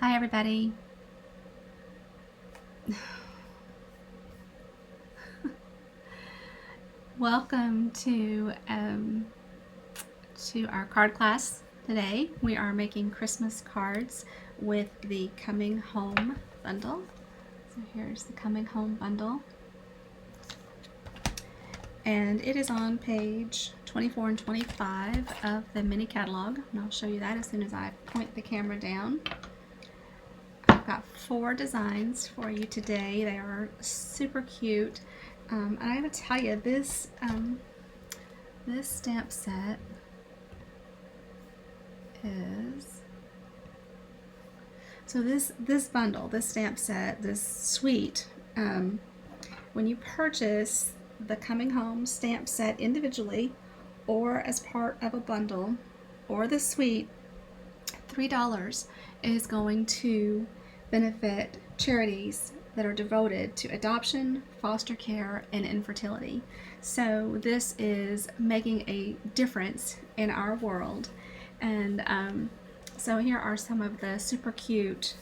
Hi, everybody. Welcome to our card class today. We are making Christmas cards with the Coming Home bundle. So here's the Coming Home bundle, and it is on page 24 and 25 of the mini catalog. And I'll show you that as soon as I point the camera down. I've got 4 designs for you today. They are super cute. And I gotta tell you, this stamp set is so this bundle, this stamp set, this suite. When you purchase the Coming Home stamp set individually or as part of a bundle or the suite, $3 is going to benefit charities that are devoted to adoption, foster care, and infertility. So this is making a difference in our world. And so here are some of the super cute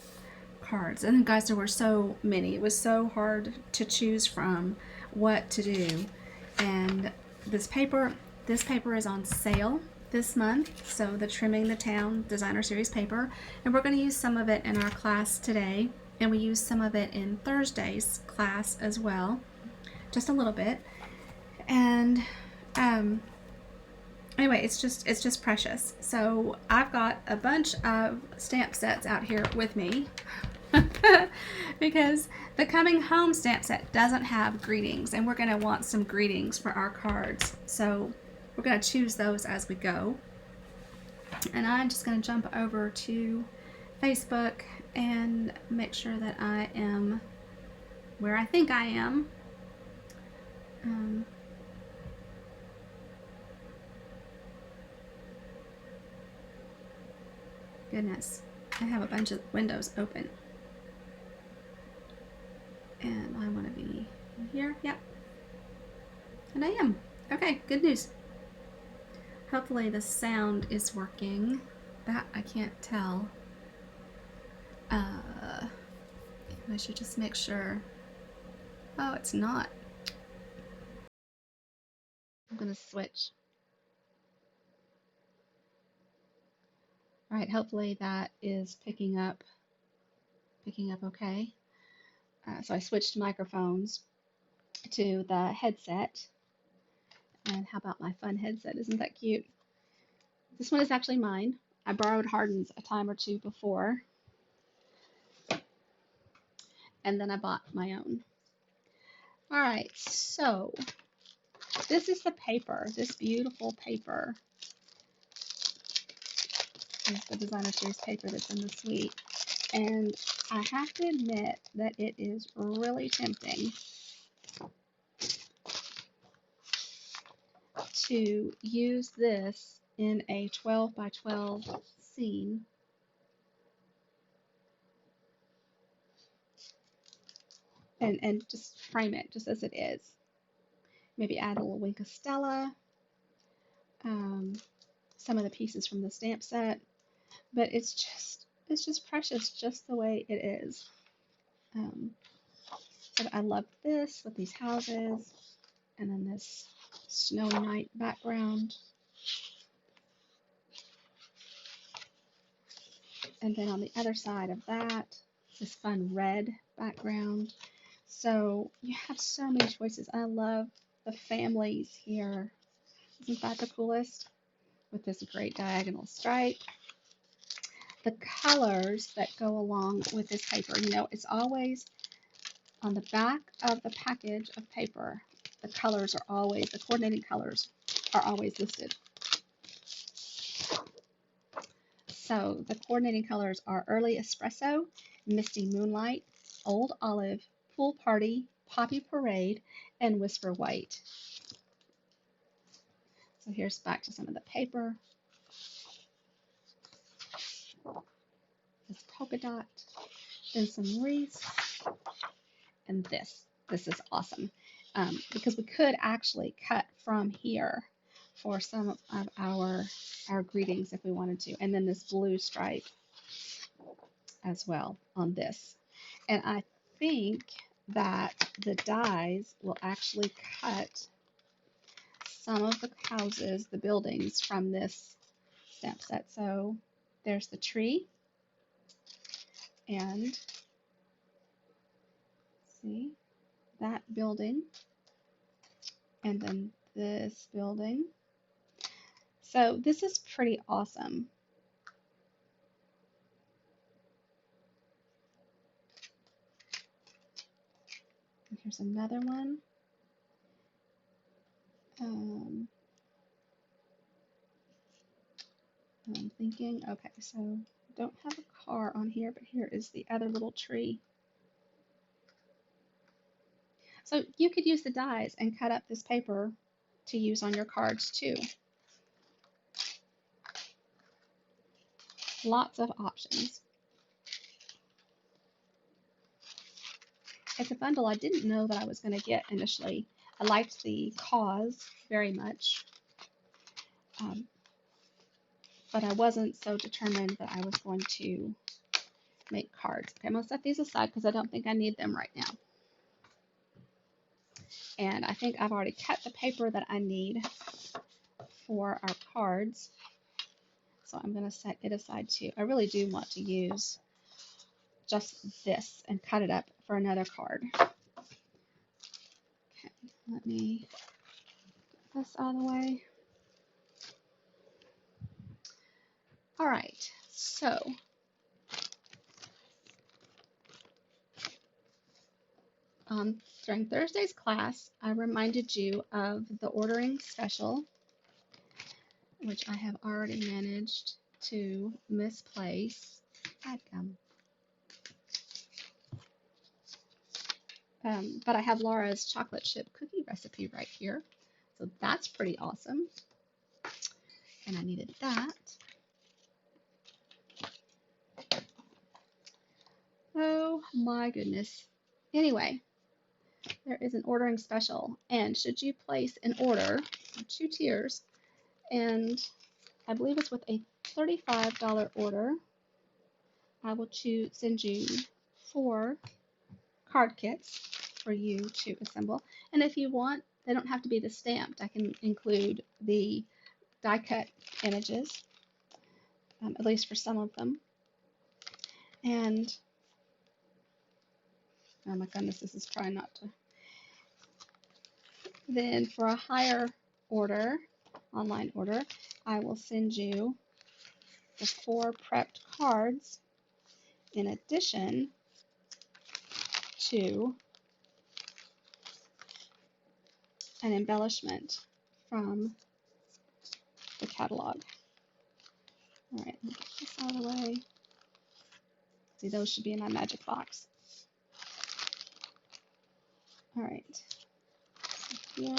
cards. And guys, there were so many. It was so hard to choose from what to do. And this paper, this paper is on sale this month. So the Trimming the Town Designer Series paper. And we're going to use some of it in our class today. And we use some of it in Thursday's class as well. Just a little bit. And anyway, it's just precious. So I've got a bunch of stamp sets out here with me because the Coming Home stamp set doesn't have greetings, and we're going to want some greetings for our cards. So we're going to choose those as we go. And I'm just going to jump over to Facebook and make sure that I am where I think I am. Goodness, I have a bunch of windows open. And I want to be here. Yep. And I am. Okay, good news. Hopefully the sound is working. That I can't tell. I should just make sure. Oh, it's not. I'm gonna switch. All right, hopefully that is picking up okay. So I switched microphones to the headset. And how about my fun headset? Isn't that cute? This one is actually mine. I borrowed Hardin's a time or two before, and then I bought my own. All right, so this is the paper, this beautiful paper. This is the Designer Series paper that's in the suite. And I have to admit that it is really tempting to use this in a 12 by 12 scene. And just frame it just as it is. Maybe add a little Wink of Stella, some of the pieces from the stamp set, but it's just precious just the way it is. So I love this with these houses, and then this snowy night background. And then on the other side of that, this fun red background. So you have so many choices. I love the families here. Isn't that the coolest? With this great diagonal stripe. The colors that go along with this paper, it's always on the back of the package of paper. The coordinating colors are always listed. So the coordinating colors are Early Espresso, Misty Moonlight, Old Olive, Pool Party, Poppy Parade, and Whisper White. So here's back to some of the paper. This polka dot, then some wreaths, and this. This is awesome because we could actually cut from here for some of our greetings if we wanted to. And then this blue stripe. as well on this. And I think that the dies will actually cut some of the houses, the buildings from this stamp set. So there's the tree, and see that building, and then this building. So this is pretty awesome. And here's another one. I'm thinking, okay, so don't have a car on here, but here is the other little tree. So you could use the dies and cut up this paper to use on your cards too. Lots of options. It's a bundle I didn't know that I was going to get initially. I liked the cause very much, but I wasn't so determined that I was going to make cards. Okay, I'm going to set these aside because I don't think I need them right now. And I think I've already cut the paper that I need for our cards. So I'm going to set it aside too. I really do want to use just this and cut it up for another card. Okay, let me get this out of the way. All right, so during Thursday's class, I reminded you of the ordering special, which I have already managed to misplace. But I have Laura's chocolate chip cookie recipe right here. So that's pretty awesome. And I needed that. Oh my goodness. Anyway, there is an ordering special. And should you place an order, 2 tiers, and I believe it's with a $35 order, I will send you 4 card kits for you to assemble. And if you want, they don't have to be the stamped. I can include the die cut images, at least for some of them. And oh my goodness, this is trying not to. Then for a higher order, online order, I will send you the 4 prepped cards in addition to an embellishment from the catalog. All right, let me get this out of the way. See, those should be in my magic box. All right, so here.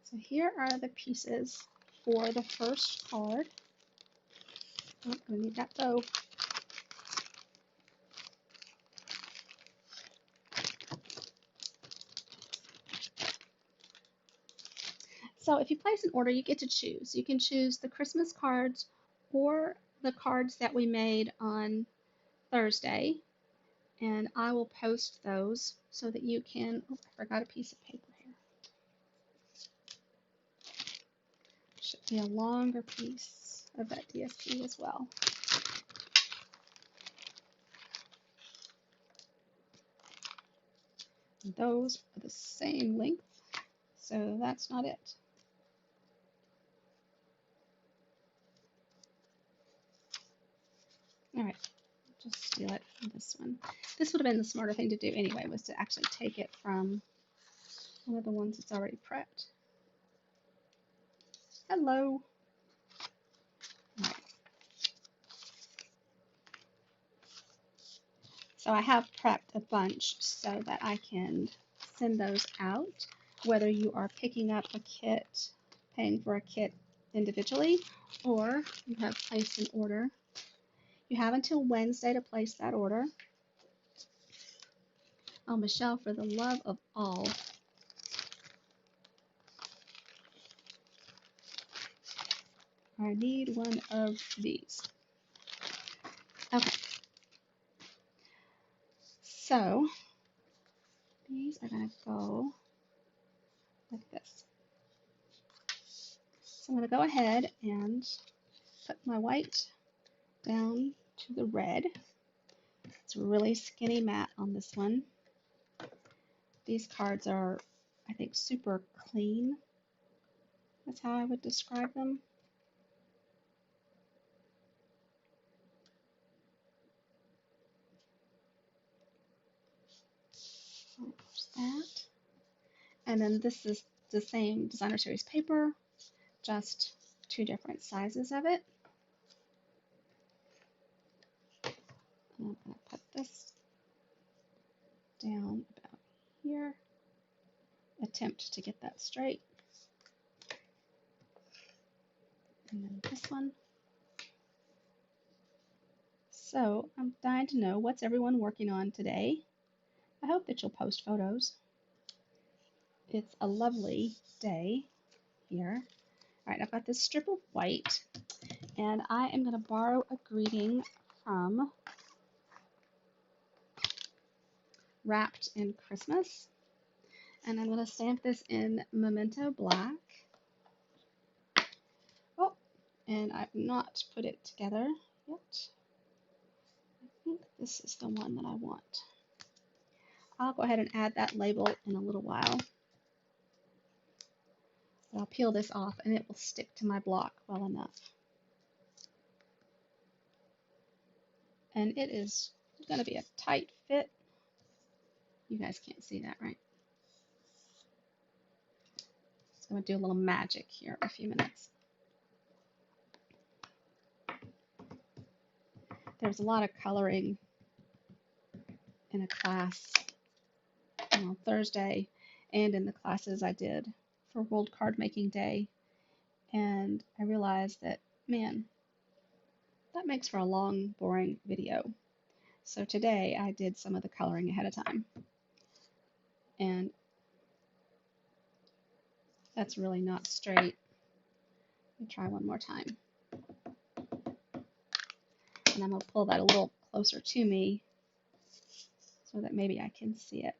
So here are the pieces for the first card. Oh, I'm gonna need that bow. So if you place an order, you get to choose. You can choose the Christmas cards or the cards that we made on Thursday, and I will post those so that you can, oh, I forgot a piece of paper here. Should be a longer piece of that DSP as well. And those are the same length, so that's not it. All right, just steal it from this one. This would have been the smarter thing to do anyway, was to actually take it from one of the ones that's already prepped. Hello. All right. So I have prepped a bunch so that I can send those out, whether you are picking up a kit, paying for a kit individually, or you have placed an order. You have until Wednesday to place that order. Oh, Michelle, for the love of all. I need one of these. Okay, so these are going to go like this. So I'm going to go ahead and put my white down to the red. It's a really skinny mat on this one. These cards are, I think, super clean. That's how I would describe them. There's that. And then this is the same Designer Series paper, just two different sizes of it. And I'm going to put this down about here. Attempt to get that straight. And then this one. So I'm dying to know, what's everyone working on today? I hope that you'll post photos. It's a lovely day here. All right, I've got this strip of white, and I am going to borrow a greeting from Wrapped in Christmas, and I'm going to stamp this in Memento Black. Oh, and I've not put it together yet. I think this is the one that I want. I'll go ahead and add that label in a little while. But I'll peel this off and it will stick to my block well enough. And it is going to be a tight fit. You guys can't see that, right? So I'm going to do a little magic here in a few minutes. There's a lot of coloring in a class on Thursday and in the classes I did for World Card Making Day. And I realized that, man, that makes for a long, boring video. So today I did some of the coloring ahead of time. And that's really not straight. Let me try one more time. And I'm going to pull that a little closer to me so that maybe I can see it.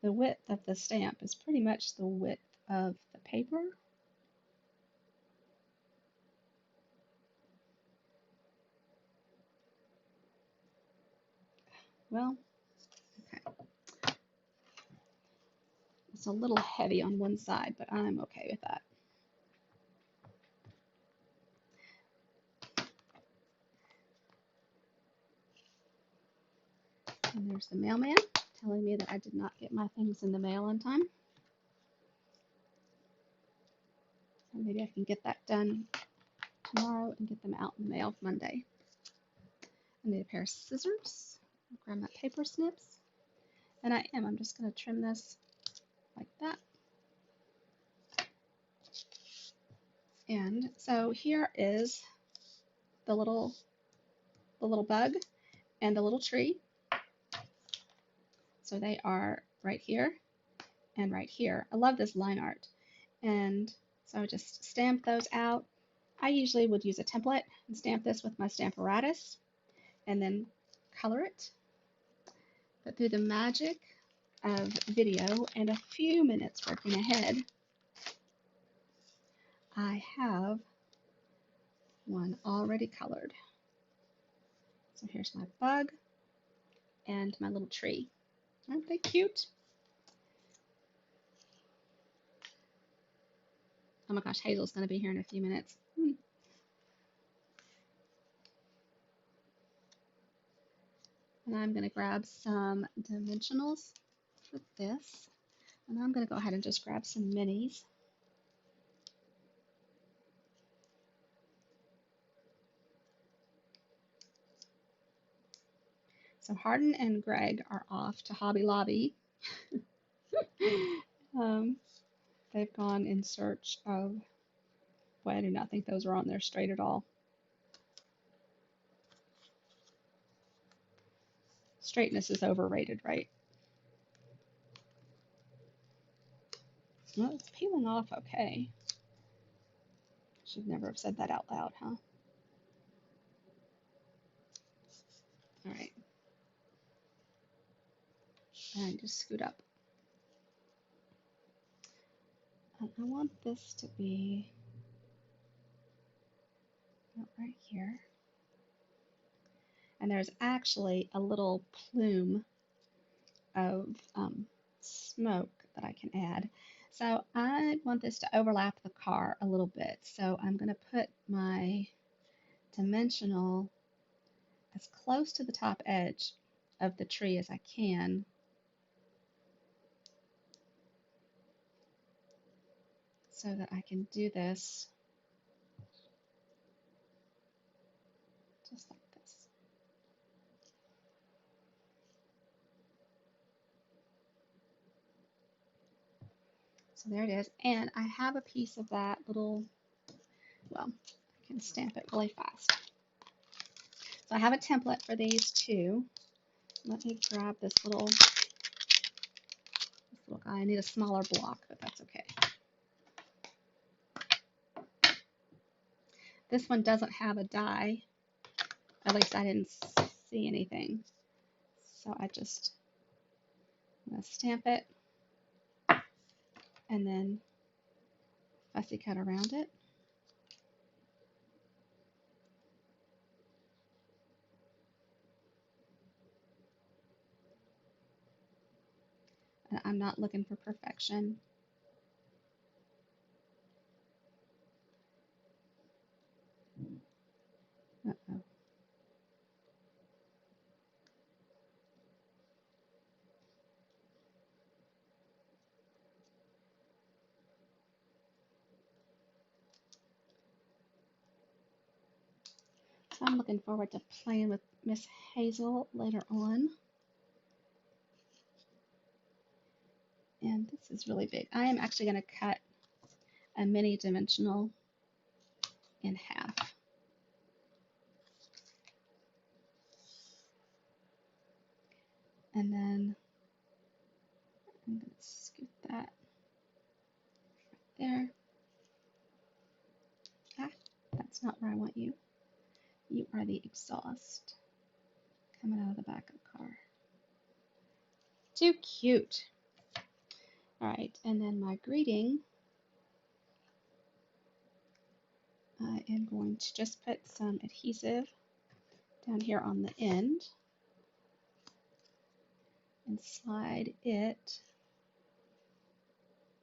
The width of the stamp is pretty much the width of the paper. Well, okay. It's a little heavy on one side, but I'm okay with that. And there's the mailman telling me that I did not get my things in the mail on time. So maybe I can get that done tomorrow and get them out in the mail Monday. I need a pair of scissors. I'll grab my paper snips. And I'm just going to trim this like that. And so here is the little bug and the little tree. So they are right here and right here. I love this line art. And so I just stamp those out. I usually would use a template and stamp this with my Stamparatus and then color it. But through the magic of video and a few minutes working ahead, I have one already colored. So here's my bug and my little tree. Aren't they cute? Oh my gosh, Hazel's going to be here in a few minutes. And I'm going to grab some dimensionals for this. And I'm going to go ahead and just grab some minis. So Hardin and Greg are off to Hobby Lobby. They've gone in search of, boy, I do not think those are on there straight at all. Straightness is overrated, right? Well, it's peeling off okay. Should never have said that out loud, huh? All right. And just scoot up. And I want this to be right here. And there's actually a little plume of smoke that I can add. So I want this to overlap the car a little bit. So I'm going to put my dimensional as close to the top edge of the tree as I can. So that I can do this just like this. So there it is. And I have a piece of that little, well, I can stamp it really fast. So I have a template for these two. Let me grab this little guy. I need a smaller block, but that's okay. This one doesn't have a die. At least I didn't see anything. So I'm going to stamp it and then fussy cut around it. And I'm not looking for perfection. Uh-oh. So I'm looking forward to playing with Miss Hazel later on. And this is really big. I am actually going to cut a mini dimensional in half. And then I'm going to scoot that there. Ah, that's not where I want you. You are the exhaust coming out of the back of the car. Too cute. All right, and then my greeting, I am going to just put some adhesive down here on the end and slide it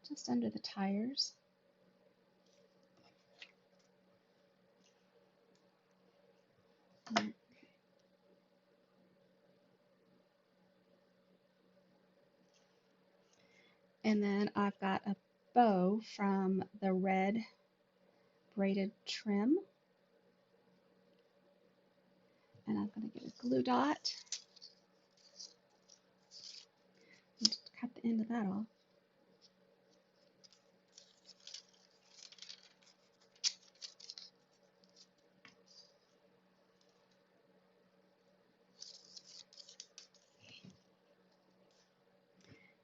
just under the tires. And then I've got a bow from the red braided trim. And I'm going to get a glue dot and just cut the end of that off.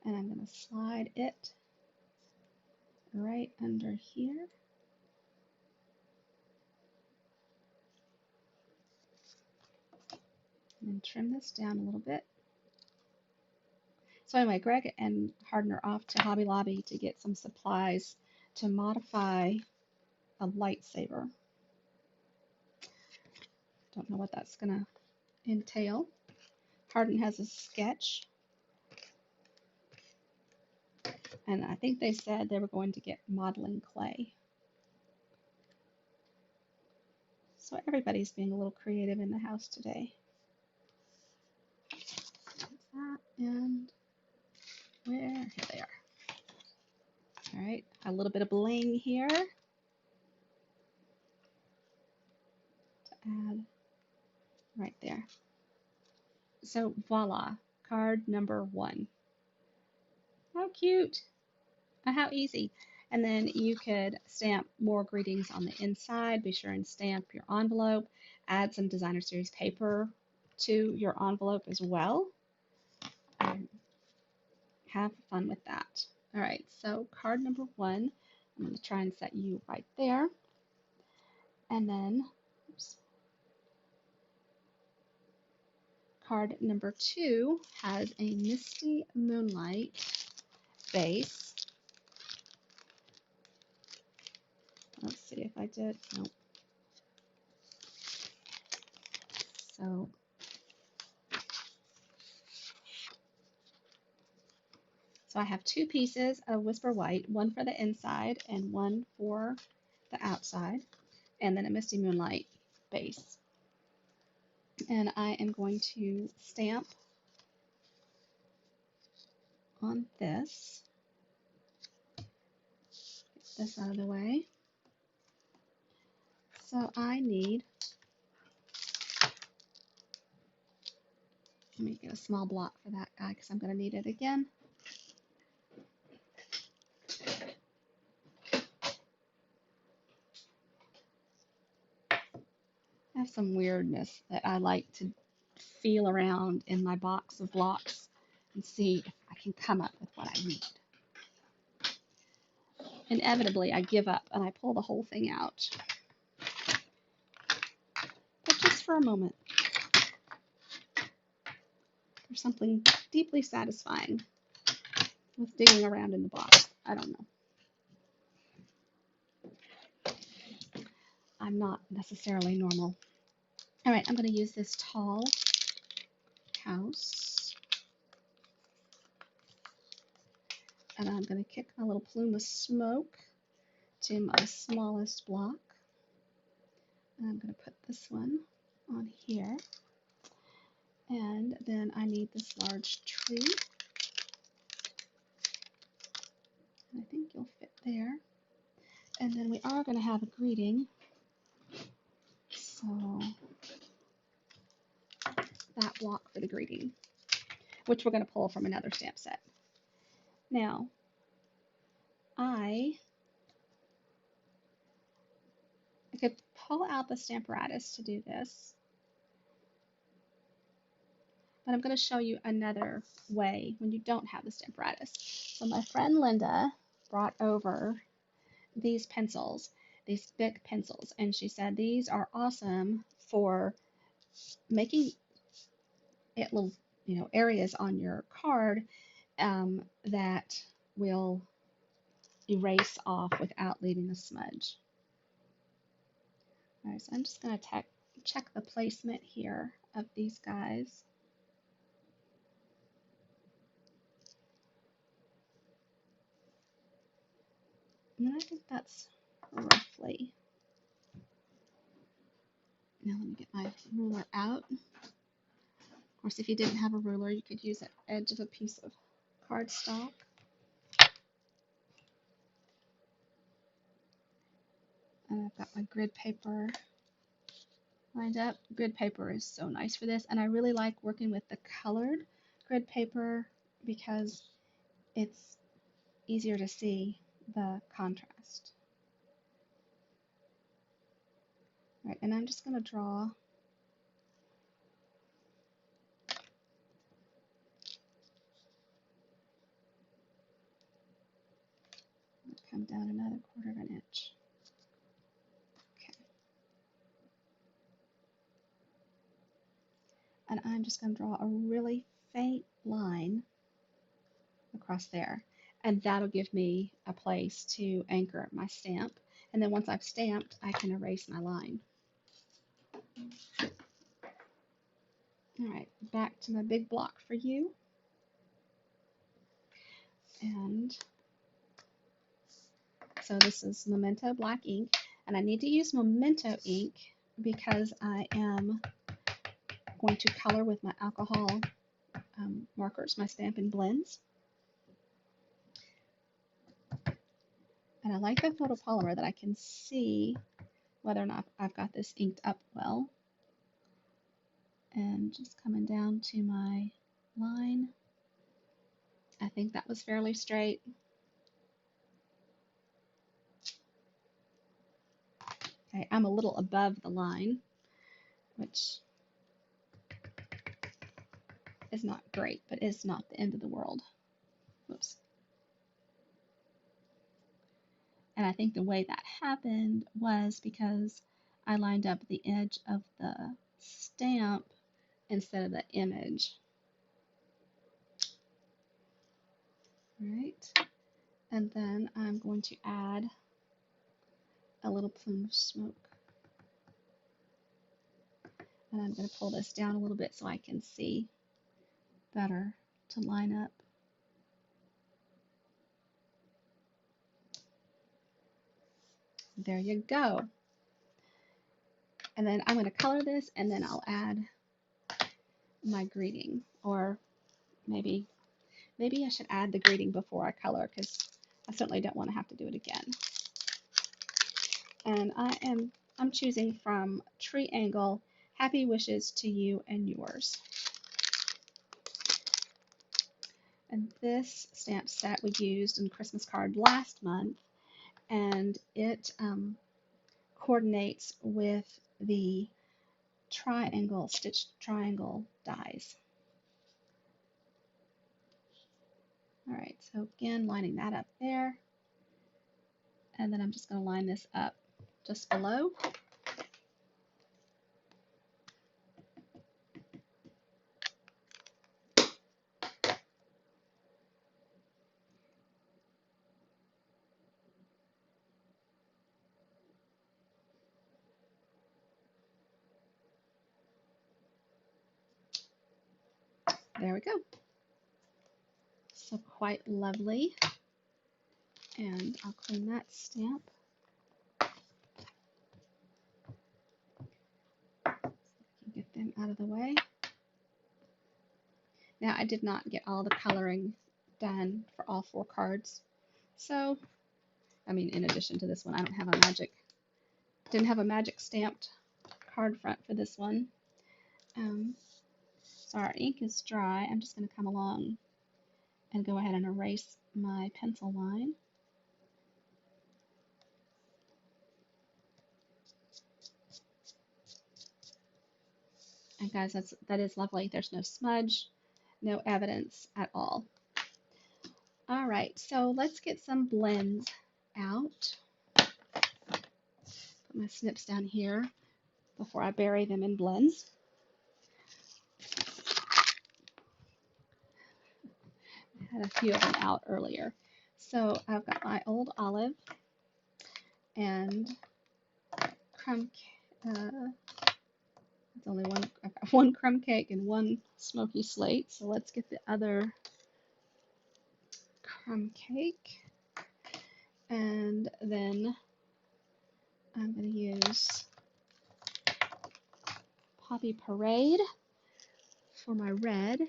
And I'm going to slide it right under here. And then trim this down a little bit. So anyway, Greg and Hardin are off to Hobby Lobby to get some supplies to modify a lightsaber. Don't know what that's going to entail. Hardin has a sketch. And I think they said they were going to get modeling clay. So everybody's being a little creative in the house today. That, and where? Here they are. All right, a little bit of bling here to add right there. So voila, card number 1. How cute, and how easy. And then you could stamp more greetings on the inside. Be sure and stamp your envelope. Add some designer series paper to your envelope as well. Have fun with that. All right, so card number one, I'm going to try and set you right there. And then, oops, card number two has a Misty Moonlight base. Let's see if I did. No. So I have two pieces of Whisper White, one for the inside and one for the outside, and then a Misty Moonlight base. And I am going to stamp on this. Get this out of the way. So I need, let me get a small block for that guy because I'm going to need it again. I have some weirdness that I like to feel around in my box of blocks and see if I can come up with what I need. Inevitably, I give up and I pull the whole thing out. But just for a moment. There's something deeply satisfying with digging around in the box. I don't know. I'm not necessarily normal. All right, I'm going to use this tall house. And I'm going to kick my little plume of smoke to my smallest block. And I'm going to put this one on here. And then I need this large tree. And I think you'll fit there. And then we are going to have a greeting. So that block for the greeting, which we're going to pull from another stamp set. Now, I could pull out the Stamparatus to do this, but I'm going to show you another way when you don't have the Stamparatus. So my friend Linda brought over these pencils, these big pencils, and she said these are awesome for making it little, areas on your card that will erase off without leaving a smudge. All right, so I'm just going to check the placement here of these guys. And I think that's roughly. Now let me get my ruler out. Of course, if you didn't have a ruler, you could use the edge of a piece of cardstock. And I've got my grid paper lined up. Grid paper is so nice for this, and I really like working with the colored grid paper because it's easier to see the contrast. All right, and I'm just going to draw come down another 1/4 of an inch. Okay. And I'm just going to draw a really faint line across there. And that'll give me a place to anchor my stamp. And then once I've stamped, I can erase my line. All right, back to my big block for you. And so this is Memento black ink. And I need to use Memento ink because I am going to color with my alcohol markers, my Stampin' Blends. And I like the photopolymer that I can see whether or not I've got this inked up well. And just coming down to my line. I think that was fairly straight. Okay, I'm a little above the line, which is not great, but it's not the end of the world. Whoops. And I think the way that happened was because I lined up the edge of the stamp instead of the image. Right? And then I'm going to add a little plume of smoke. And I'm going to pull this down a little bit so I can see better to line up. There you go. And then I'm going to color this, and then I'll add my greeting. Or maybe I should add the greeting before I color, because I certainly don't want to have to do it again. And I'm choosing from Triangle, Happy Wishes to You and Yours. And this stamp set we used in Christmas card last month, and it coordinates with the triangle, stitched triangle dies. All right, so again, lining that up there. And then I'm just going to line this up just below. There we go. So quite lovely. And I'll clean that stamp. Get them out of the way. Now I did not get all the coloring done for all 4 cards. So, I mean, in addition to this one, I didn't have a magic stamped card front for this one. So our ink is dry. I'm just going to come along and go ahead and erase my pencil line. And guys, that is lovely. There's no smudge, no evidence at all. All right, so let's get some blends out. Put my snips down here before I bury them in blends. I had a few of them out earlier. So I've got my Old Olive and crumb. It's only one. I've got one crumb cake and one smoky slate. So let's get the other crumb cake, and then I'm going to use Poppy Parade for my red.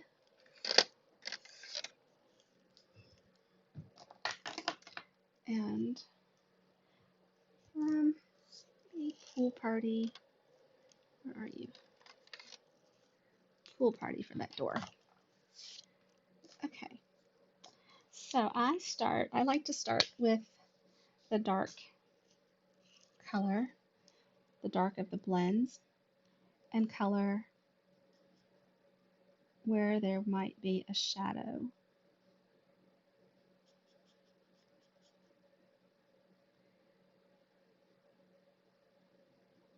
And Pool Party. Where are you? Pool Party for that door. Okay. So I like to start with the dark color, the dark of the blends, and color where there might be a shadow.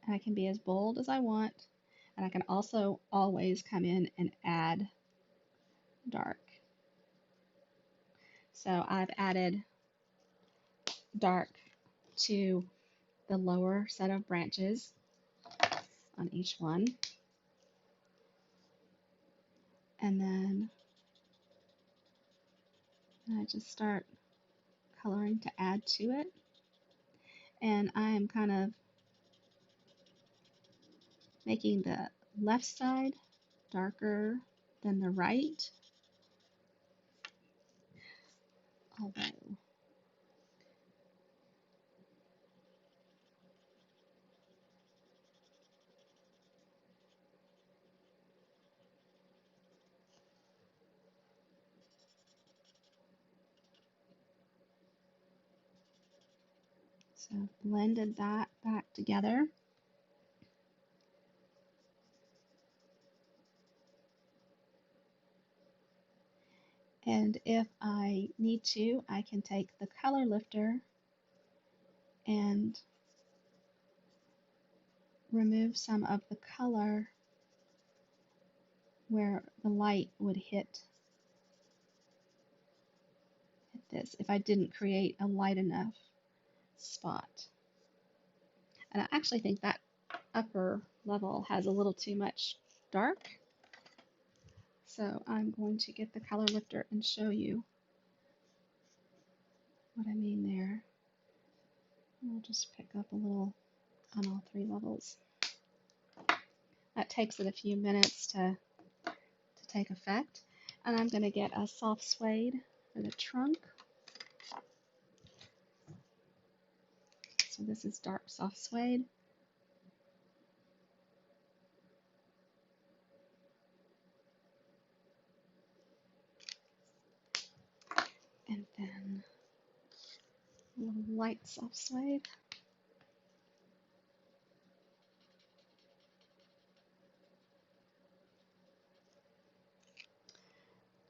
And I can be as bold as I want, and I can also always come in and add dark. So I've added dark to the lower set of branches on each one. And then I just start coloring to add to it. And I am kind of making the left side darker than the right. Although so blended that back together. And if I need to, I can take the color lifter and remove some of the color where the light would hit this if I didn't create a light enough spot. And I actually think that upper level has a little too much dark. So I'm going to get the color lifter and show you what I mean there. I'll just pick up a little on all three levels. That takes it a few minutes to take effect. And I'm going to get a soft suede for the trunk. So this is dark soft suede. And then a little light soft suede.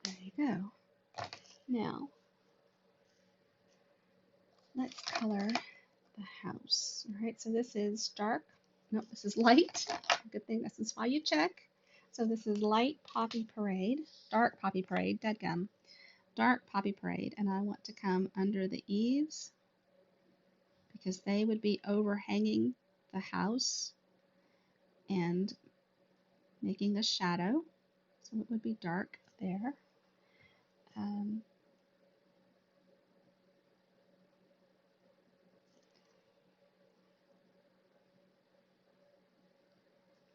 There you go. Now, let's color the house. All right, so this is dark. No, this is light. Good thing this is why you check. So this is light Poppy Parade, dark Poppy Parade, dead gum, dark Poppy Parade, and I want to come under the eaves because they would be overhanging the house and making a shadow. So it would be dark there.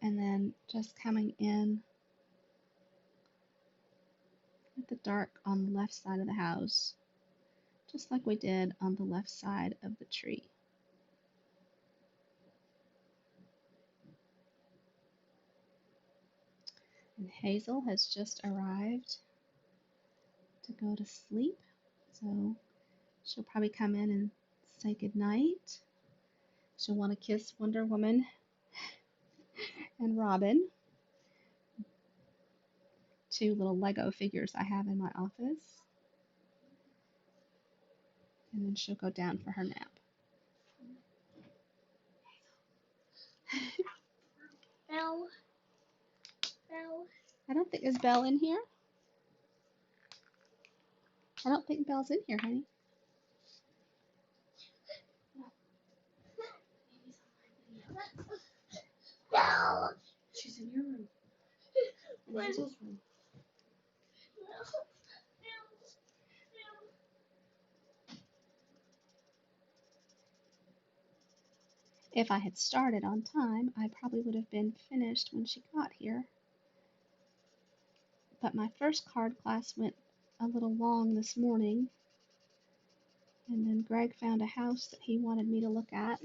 And then just coming in with the dark on the left side of the house, just like we did on the left side of the tree. And Hazel has just arrived to go to sleep, so she'll probably come in and say goodnight. She'll want to kiss Wonder Woman and Robin, two little Lego figures I have in my office. And then she'll go down for her nap. Belle. Belle. I don't think, is Belle in here? I don't think Belle's in here, honey. Belle. She's in your room. In Hazel's room. If I had started on time, I probably would have been finished when she got here. But my first card class went a little long this morning, and then Greg found a house that he wanted me to look at.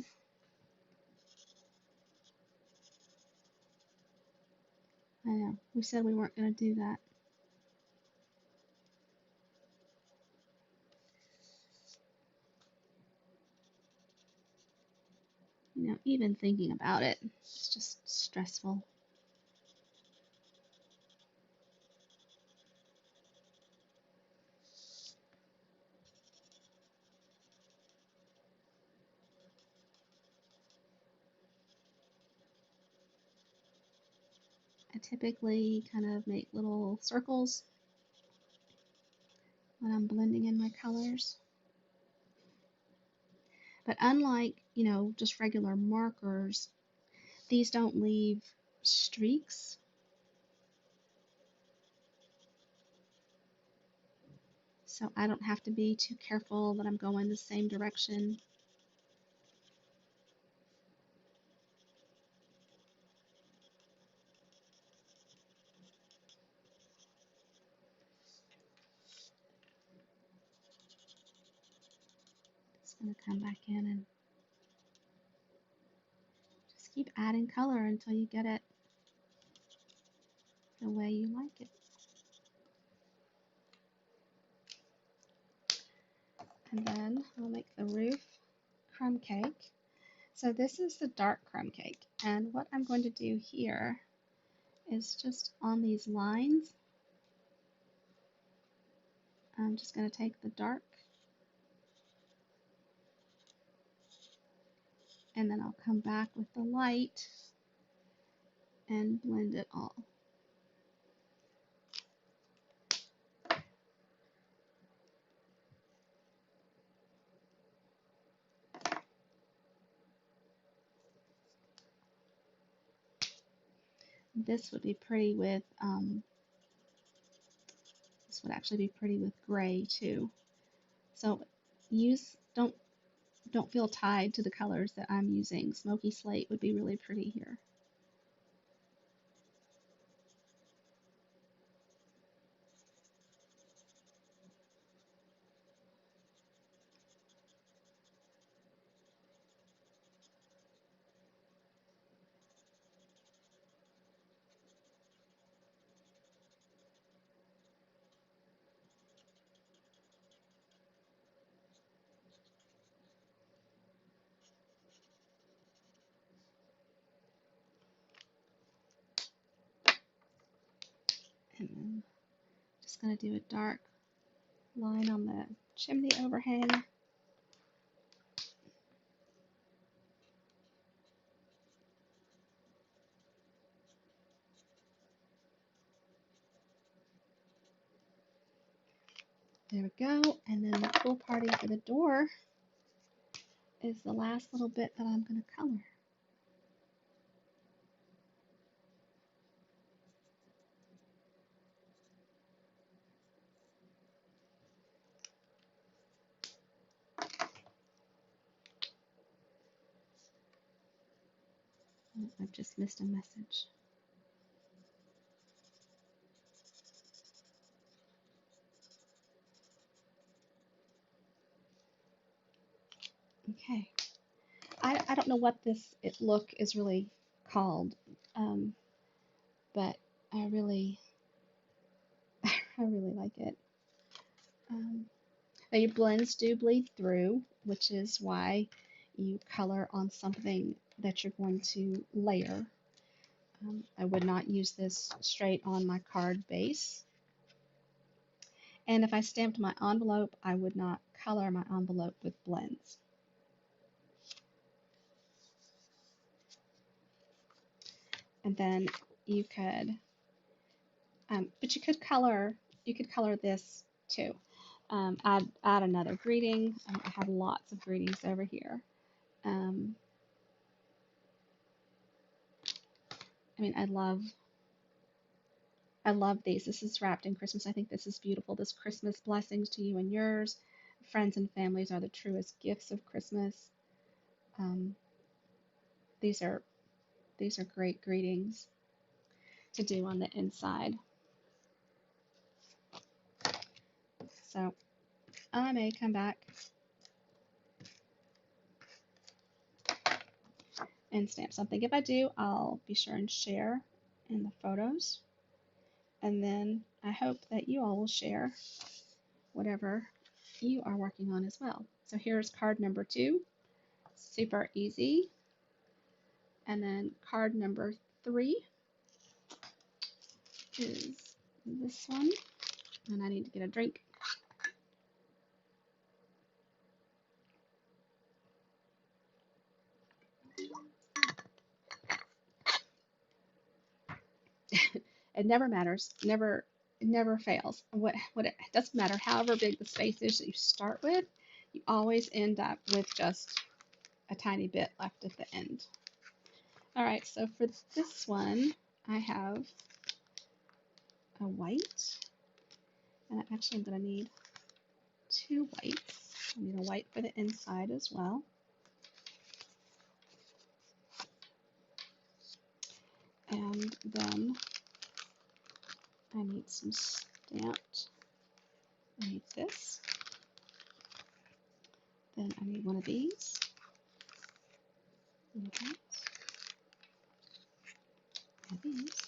I know, we said we weren't going to do that. You know, even thinking about it, it's just stressful. I typically kind of make little circles when I'm blending in my colors. But unlike, you know, just regular markers, these don't leave streaks. So I don't have to be too careful that I'm going the same direction. Just going to come back in and just keep adding color until you get it the way you like it. And then I'll make the roof crumb cake. So this is the dark crumb cake. And what I'm going to do here is just on these lines, I'm just going to take the dark and then I'll come back with the light and blend it all. This would be pretty with, this would actually be pretty with gray too. So use, don't feel tied to the colors that I'm using. Smoky slate would be really pretty here. And then just going to do a dark line on the chimney overhang. There we go. And then the pool party for the door is the last little bit that I'm going to color. Oh, I've just missed a message. Okay. I don't know what this look is really called, but I really I really like it. Now your blends do bleed through, which is why you color on something that you're going to layer. I would not use this straight on my card base. And if I stamped my envelope, I would not color my envelope with blends. And then you could, but you could color this too. Add another greeting. I have lots of greetings over here. I mean, I love these. This is wrapped in Christmas. I think this is beautiful. This Christmas blessings to you and yours. Friends and families are the truest gifts of Christmas. Um, these are great greetings to do on the inside. So I may come back and stamp something. If I do, I'll be sure and share in the photos. And then I hope that you all will share whatever you are working on as well. So here's card number 2, super easy. And then card number 3 is this one. And I need to get a drink. It never matters. It never fails. It doesn't matter however big the space is that you start with, you always end up with just a tiny bit left at the end. All right, so for this one, I have a white, and actually I'm going to need 2 whites. I need a white for the inside as well. And then I need some stamped. I need this. Then I need one of these. One of that. One of these.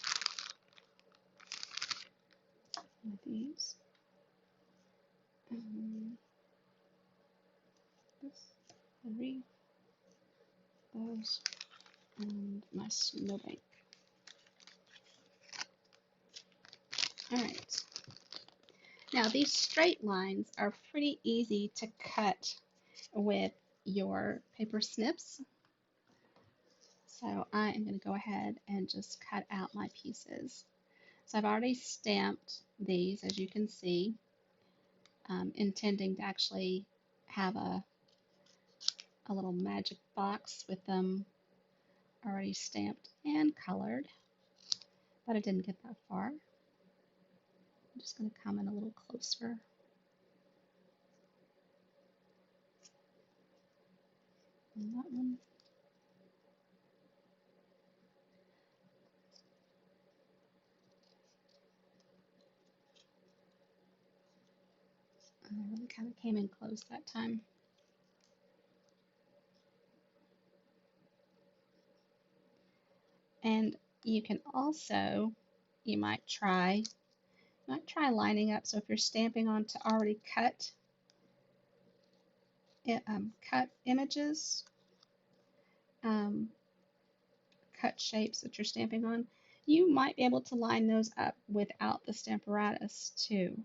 One of these. This. A wreath. Those. And my snowbank. Alright. Now these straight lines are pretty easy to cut with your paper snips. So I am going to go ahead and just cut out my pieces. So I've already stamped these, as you can see, intending to actually have a little magic box with them already stamped and colored, but I didn't get that far. I'm just going to come in a little closer. On that one. I really kind of came in close that time. And you can also, you might try lining up. So if you're stamping onto already cut images, um, cut shapes that you're stamping on, you might be able to line those up without the Stamparatus too.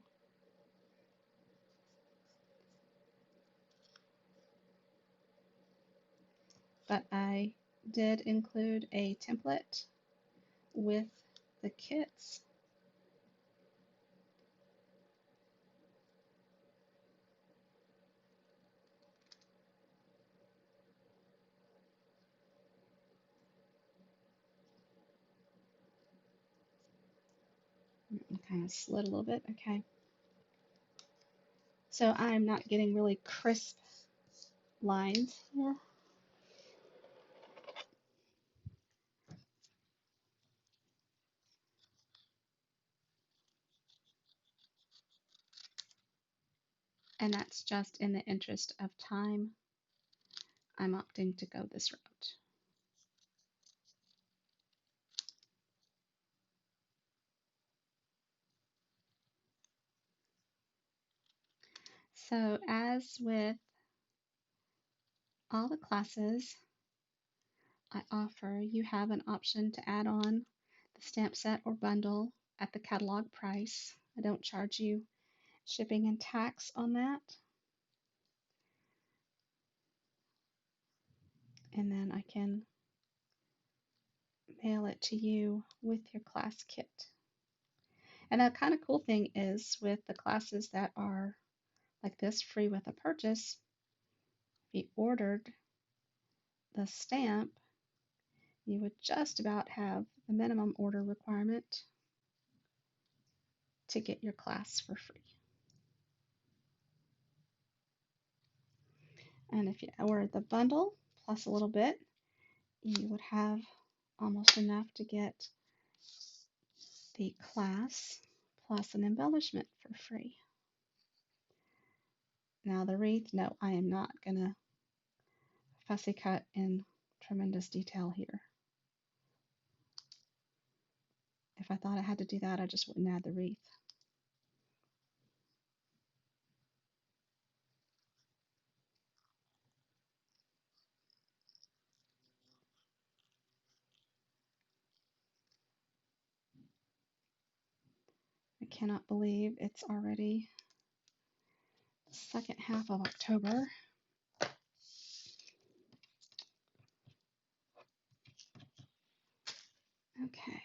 But I did include a template with the kits. Kind of slid a little bit. Okay. So I'm not getting really crisp lines here. And that's just in the interest of time. I'm opting to go this route. So as with all the classes I offer, you have an option to add on the stamp set or bundle at the catalog price. I don't charge you shipping and tax on that. And then I can mail it to you with your class kit. And a kind of cool thing is with the classes that are like this, free with a purchase, if you ordered the stamp, you would just about have the minimum order requirement to get your class for free. And if you ordered the bundle plus a little bit, you would have almost enough to get the class plus an embellishment for free. Now the wreath, no, I am not gonna fussy cut in tremendous detail here. If I thought I had to do that, I just wouldn't add the wreath. I cannot believe it's already the second half of October. Okay.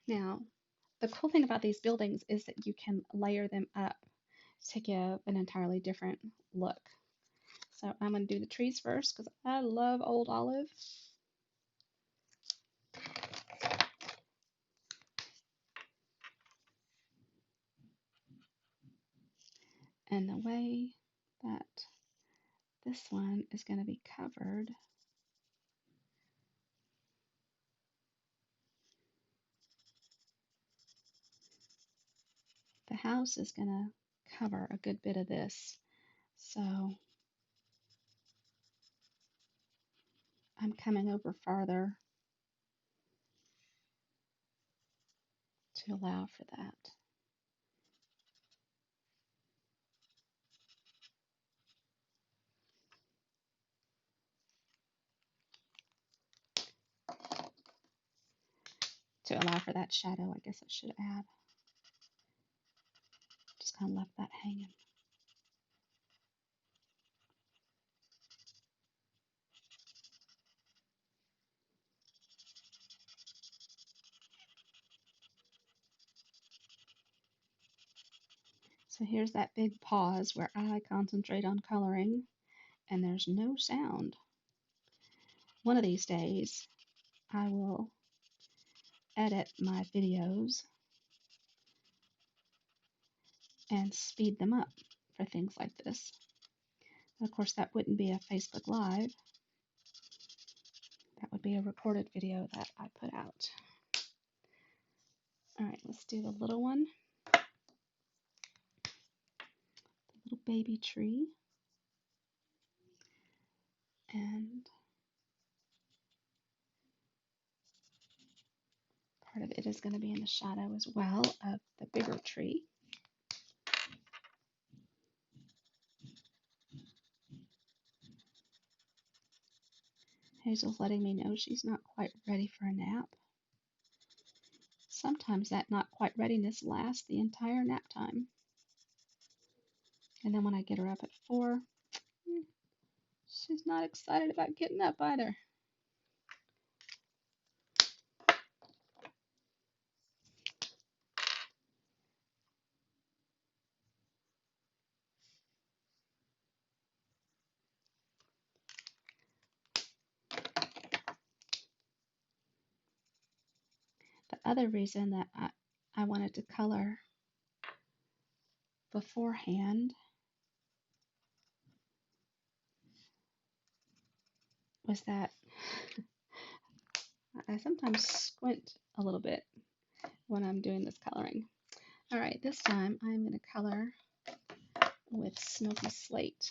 Now, the cool thing about these buildings is that you can layer them up to give an entirely different look. So I'm going to do the trees first because I love Old Olive. And the way that this one is going to be covered, the house is going to cover a good bit of this. So I'm coming over farther to allow for that. To allow for that shadow, I guess I should add. Just kind of left that hanging. So here's that big pause where I concentrate on coloring and there's no sound. One of these days, I will edit my videos and speed them up for things like this. And of course, that wouldn't be a Facebook Live. That would be a recorded video that I put out. All right, let's do the little one. The little baby tree. And part of it is going to be in the shadow as well of the bigger tree. Hazel's letting me know she's not quite ready for a nap. Sometimes that not quite readiness lasts the entire nap time. And then when I get her up at 4, she's not excited about getting up either. The other reason that I wanted to color beforehand was that I sometimes squint a little bit when I'm doing this coloring. All right, this time I'm going to color with Smoky Slate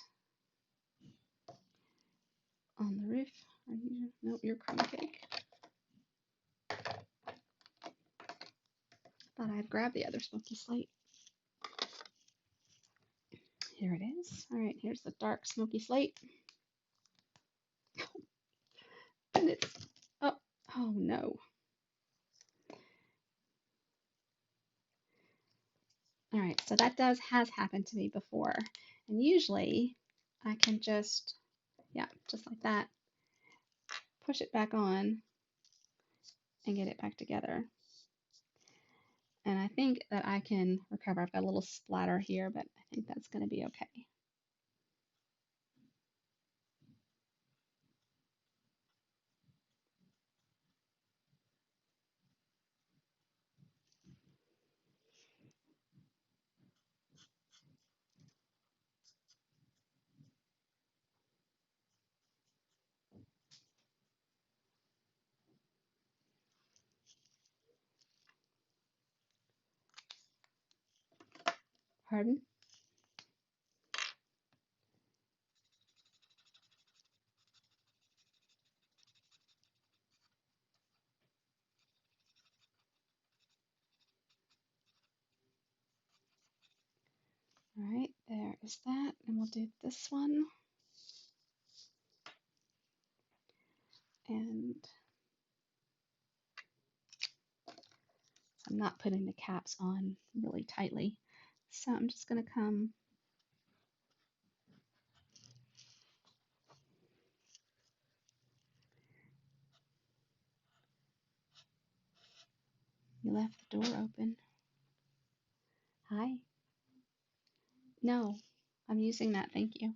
on the roof. Nope, you're crumb cake. Thought I'd grab the other Smoky Slate. Here it is. All right, here's the dark Smoky Slate. And it's, oh no. All right, so that has happened to me before. And usually I can just like that, push it back on and get it back together. And I think that I can recover. I've got a little splatter here, but I think that's going to be okay. Pardon? All right, there is that. And we'll do this one. And I'm not putting the caps on really tightly. So I'm just going to come You left the door open. Hi. No, I'm using that. Thank you.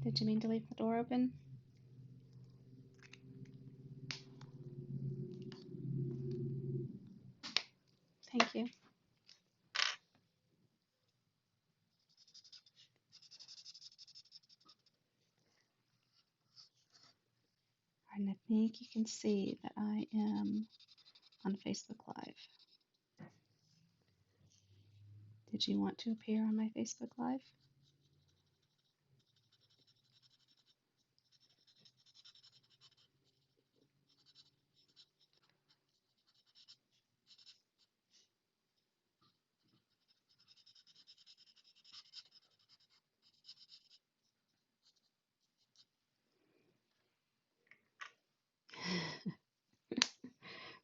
Did you mean to leave the door open? Thank you. And I think you can see that I am on Facebook Live. Did you want to appear on my Facebook Live?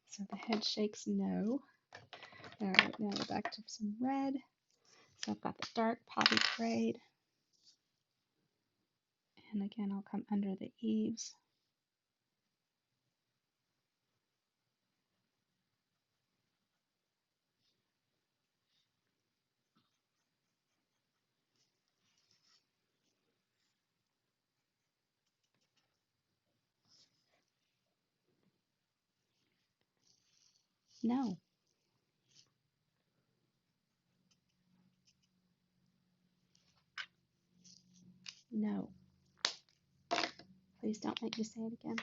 So the head shakes no. All right, now we're back to some red. So I've got the dark poppy braid. And again, I'll come under the eaves. No. No. Please don't make me say it again.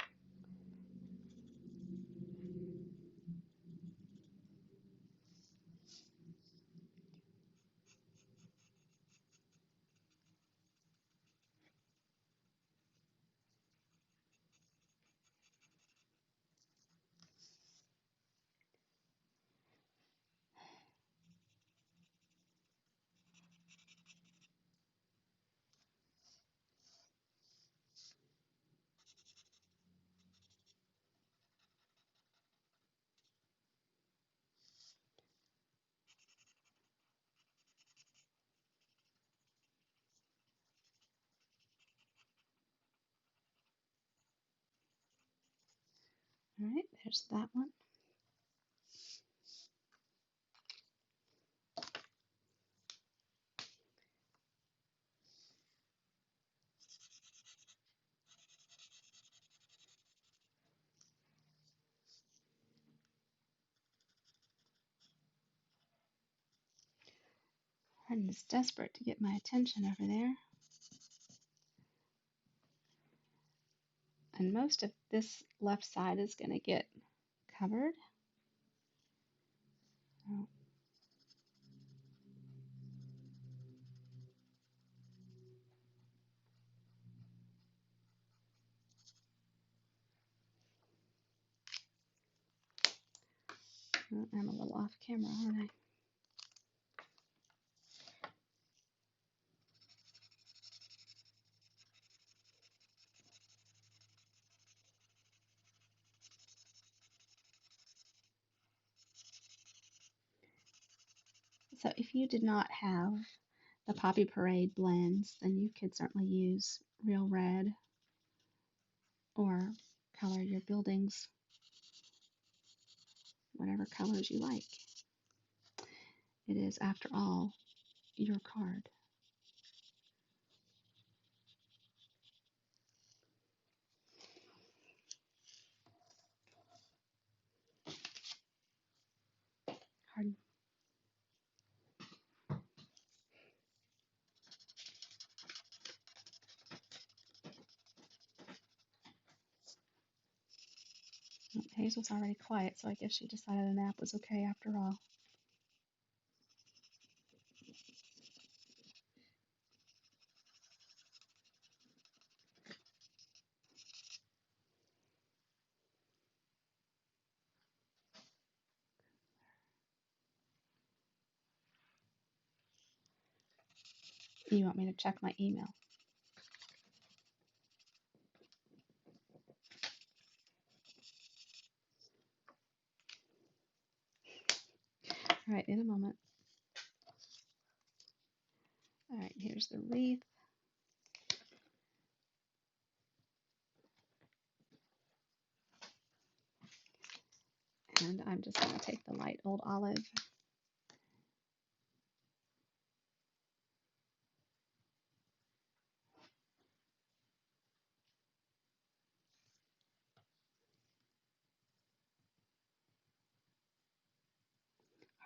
All right, there's that one. Hardin is desperate to get my attention over there. And most of this left side is going to get covered. Oh. I'm a little off camera, aren't I? So if you did not have the Poppy Parade blends, then you could certainly use Real Red or color your buildings whatever colors you like. It is, after all, your card. Hard. Hazel's already quiet, so I guess she decided a nap was okay after all. You want me to check my email? All right, in a moment. All right, here's the wreath. And I'm just going to take the light old olive.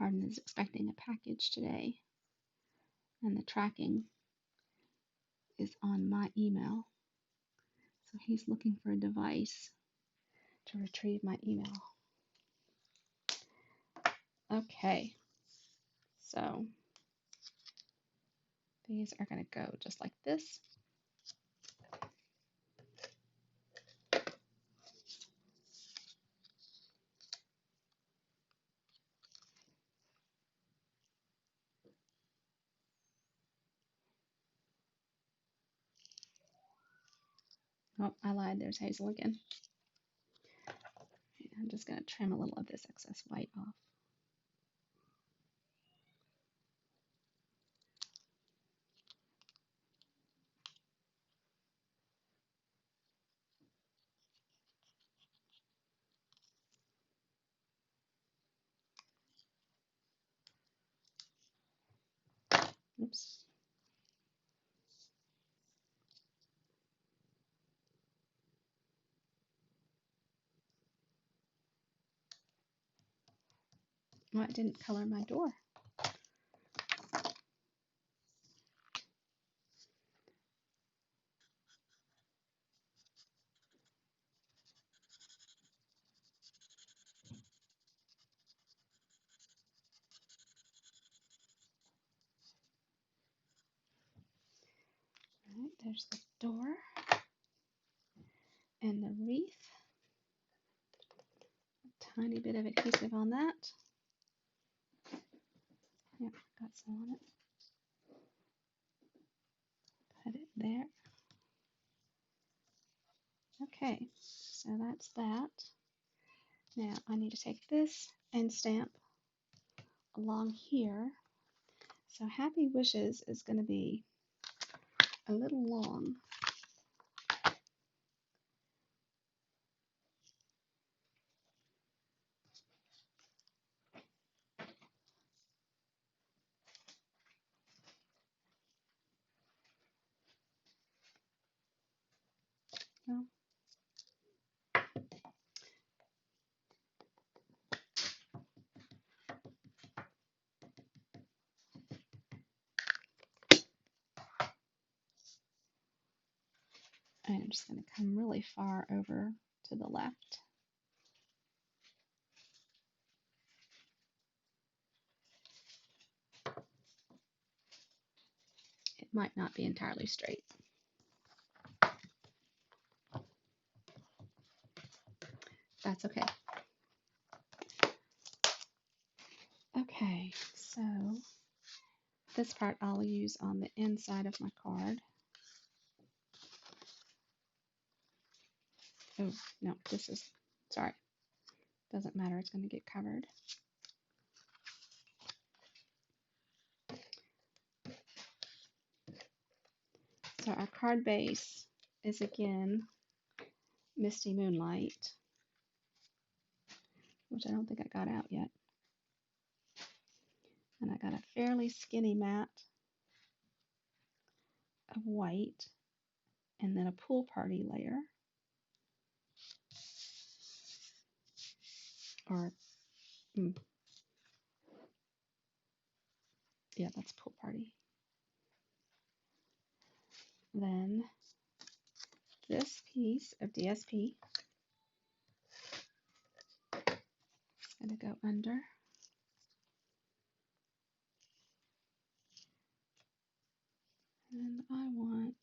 Hardin is expecting a package today, and the tracking is on my email. So he's looking for a device to retrieve my email. Okay, so these are going to go just like this. Oh, I lied. There's Hazel again. I'm just going to trim a little of this excess white off. Oops. Well, it didn't color my door. All right, there's the door and the wreath. A tiny bit of adhesive on that. Yep, got some on it. Put it there. Okay, so that's that. Now I need to take this and stamp along here. So Happy Wishes is going to be a little long. Well, I'm just going to come really far over to the left. It might not be entirely straight. That's okay. Okay, so this part I'll use on the inside of my card. Oh, no, this is, sorry, doesn't matter, it's going to get covered. So our card base is again Misty Moonlight, which I don't think I got out yet. And I got a fairly skinny mat of white and then a pool party layer. Or, yeah, that's pool party. Then this piece of DSP is going to go under. And I want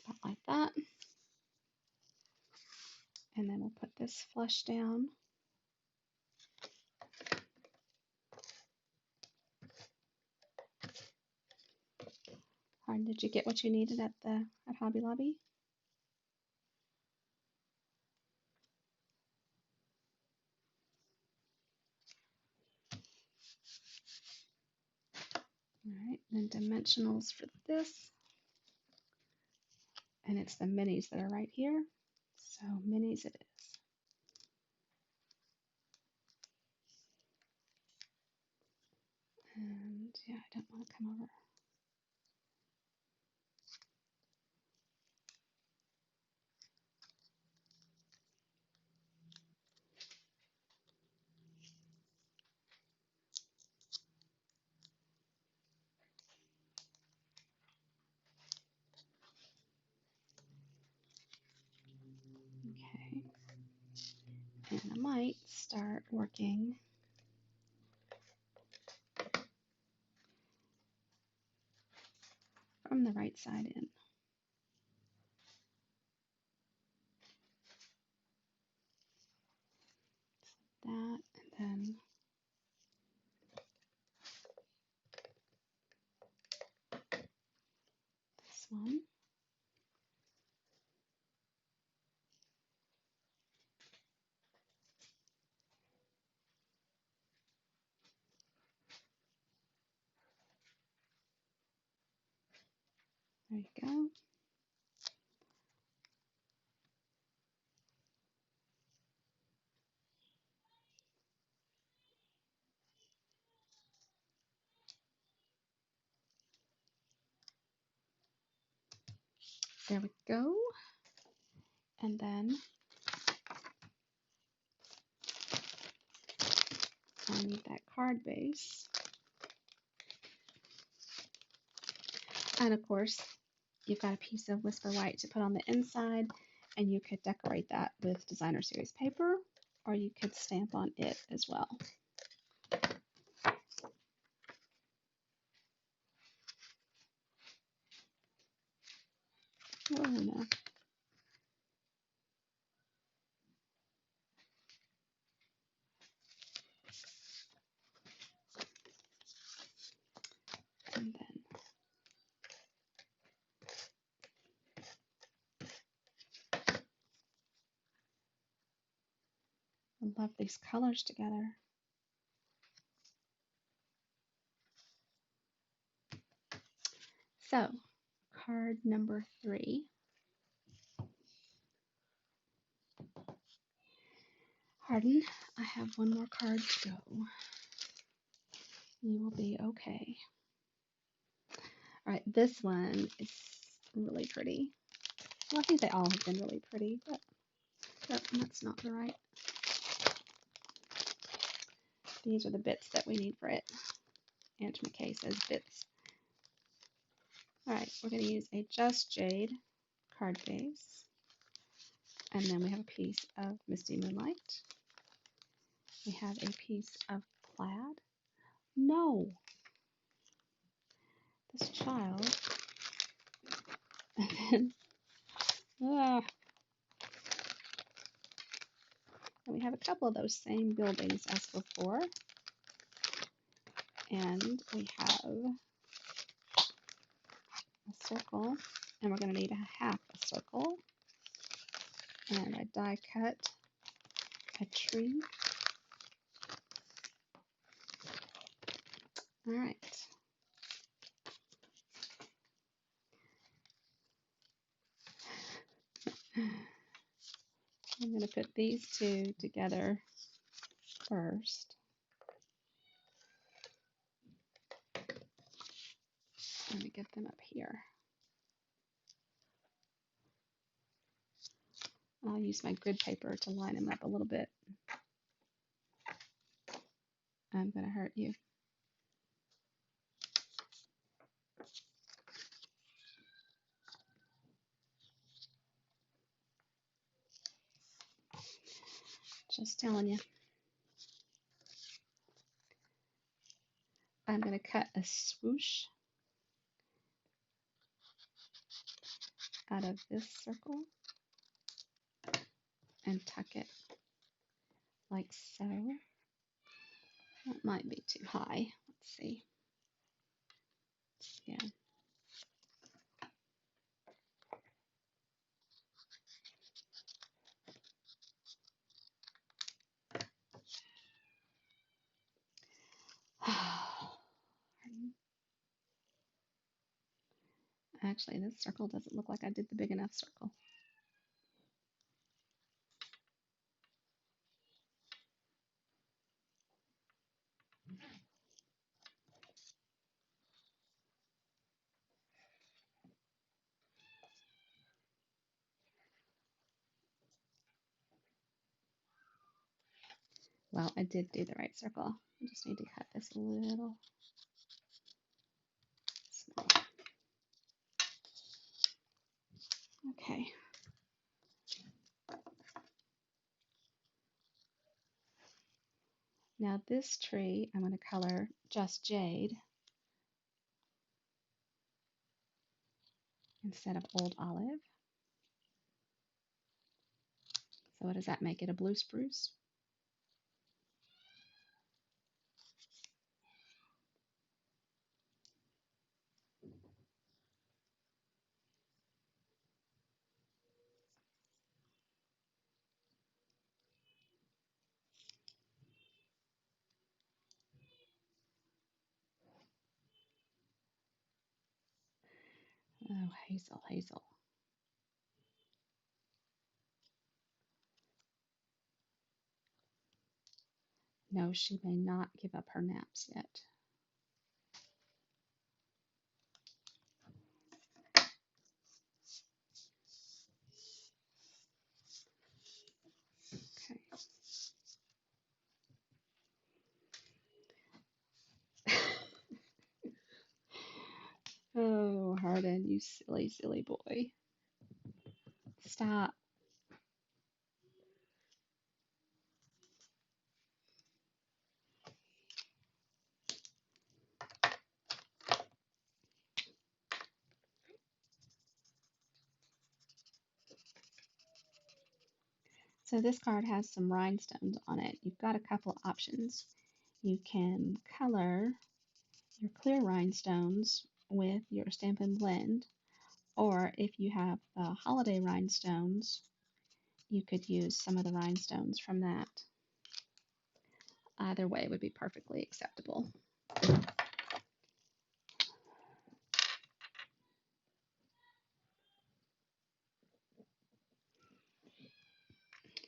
about like that. And then we'll put this flush down. Did you get what you needed at Hobby Lobby? All right, then dimensionals for this. And it's the minis that are right here. So minis it is. And yeah, I don't want to come over. Okay. And I might start working from the right side in. That, and then this one. There you go. There we go. And then I need that card base. And of course, you've got a piece of Whisper White to put on the inside, and you could decorate that with Designer Series paper, or you could stamp on it as well. Oh no. And then I love these colors together. So, card number 3. Harden, I have one more card to go. You will be okay. All right, this one is really pretty. Well, I think they all have been really pretty, but that's not the right. These are the bits that we need for it. Aunt McKay says bits. All right, we're going to use a Just Jade card base. And then we have a piece of Misty Moonlight. We have a piece of plaid. No! This child. And then, and we have a couple of those same buildings as before. And we have a circle. And we're going to need a half a circle. And I die cut a tree. All right. I'm going to put these two together first. Let me get them up here. I'll use my grid paper to line them up a little bit. I'm going to hurt you. Just telling you. I'm going to cut a swoosh out of this circle and tuck it like so. That might be too high. Let's see. Yeah. Actually, this circle doesn't look like I did the big enough circle. Well, I did do the right circle. I just need to cut this a little smaller. Okay. Now this tree, I'm going to color Just Jade instead of Old Olive. So what does that make it? A blue spruce? Oh, Hazel, Hazel. No, she may not give up her naps yet. Harden, you silly, silly boy. Stop. So this card has some rhinestones on it. You've got a couple options. You can color your clear rhinestones with your Stampin' Blend, or if you have the holiday rhinestones, you could use some of the rhinestones from that. Either way would be perfectly acceptable.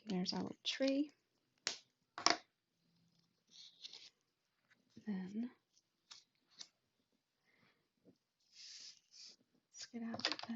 There's our little tree. Then let's get out the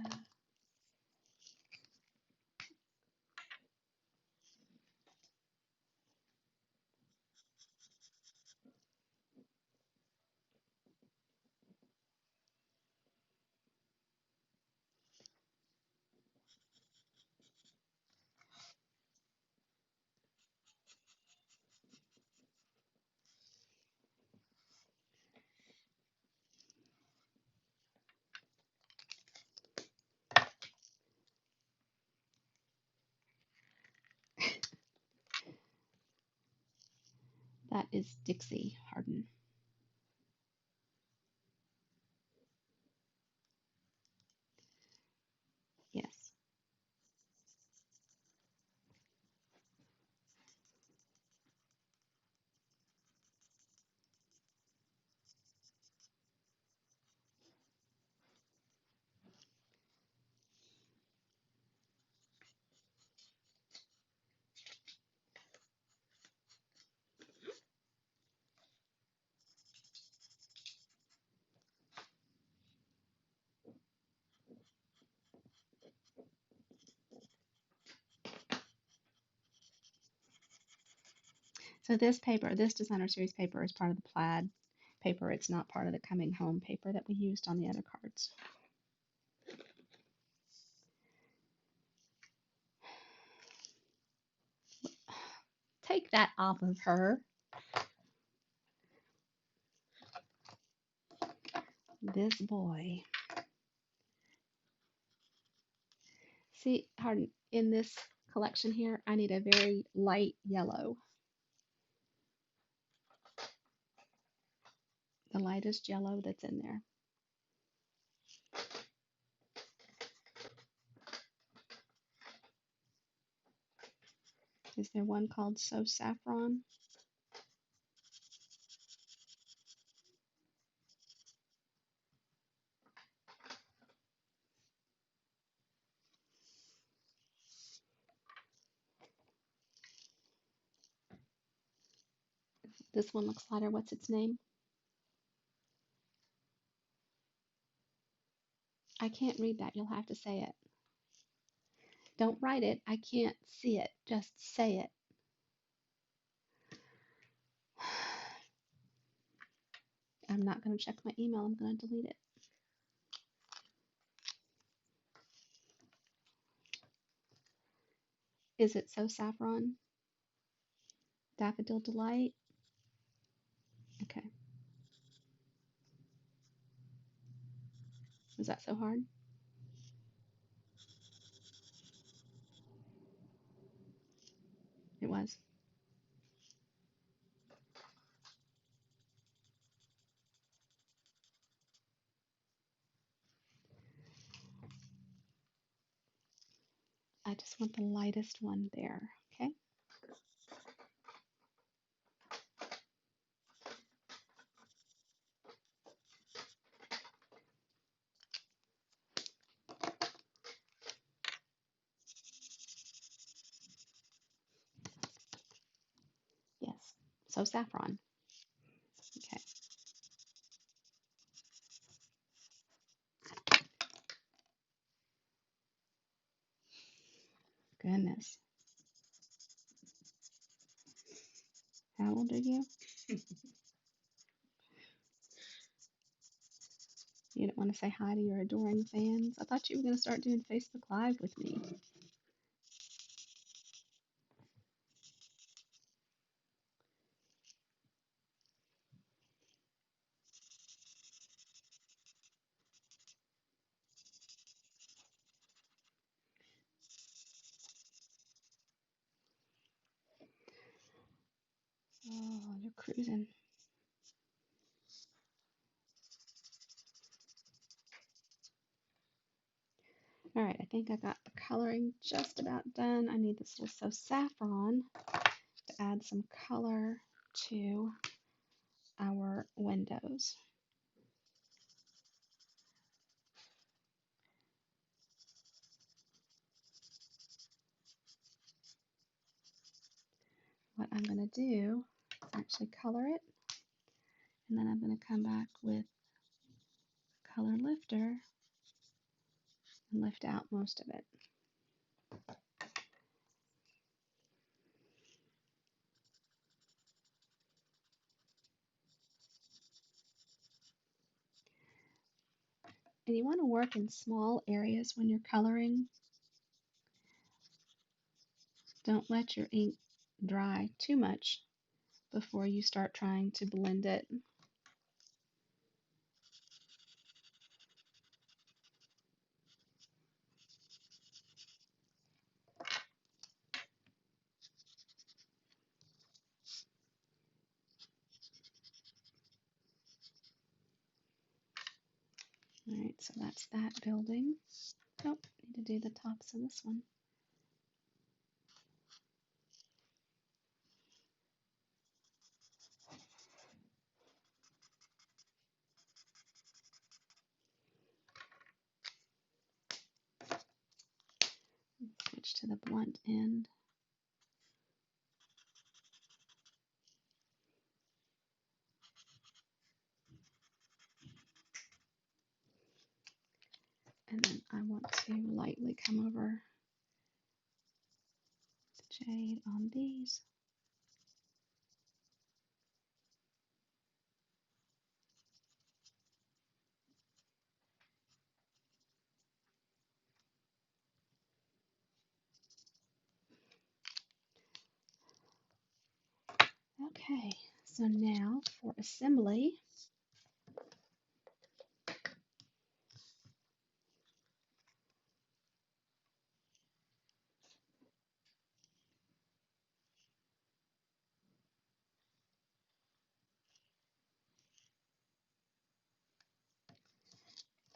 that is Dixie Harden. Yes. So this paper, this designer series paper is part of the plaid paper. It's not part of the coming home paper that we used on the other cards. Take that off of her. This boy. See, Harden, in this collection here, I need a very light yellow. The lightest yellow that's in there. Is there one called So Saffron? This one looks lighter. What's its name? I can't read that. You'll have to say it. Don't write it. I can't see it. Just say it. I'm not going to check my email. I'm going to delete it. Is it So Saffron? Daffodil Delight? Okay. Was that so hard? It was. I just want the lightest one there, okay? Yes. So Saffron. Okay. Goodness. How old are you? You don't want to say hi to your adoring fans? I thought you were going to start doing Facebook Live with me. Oh, you're cruising. All right, I think I got the coloring just about done. I need this little saffron to add some color to our windows. What I'm going to do is actually color it, and then I'm going to come back with color lifter and lift out most of it. And you want to work in small areas when you're coloring. Don't let your ink dry too much before you start trying to blend it. All right, so that's that building. Nope, need to do the tops of this one. Switch to the blunt end. And then I want to lightly come over the jade on these. Okay, so now for assembly.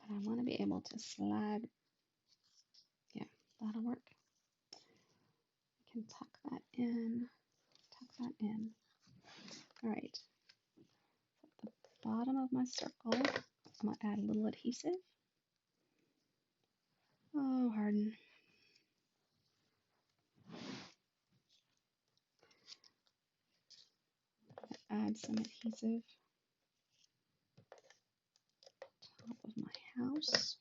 But I want to be able to slide. Yeah, that'll work. I can tuck that in, tuck that in. All right, at the bottom of my circle, I'm going to add a little adhesive. Oh, Harden. Add some adhesive top of my house.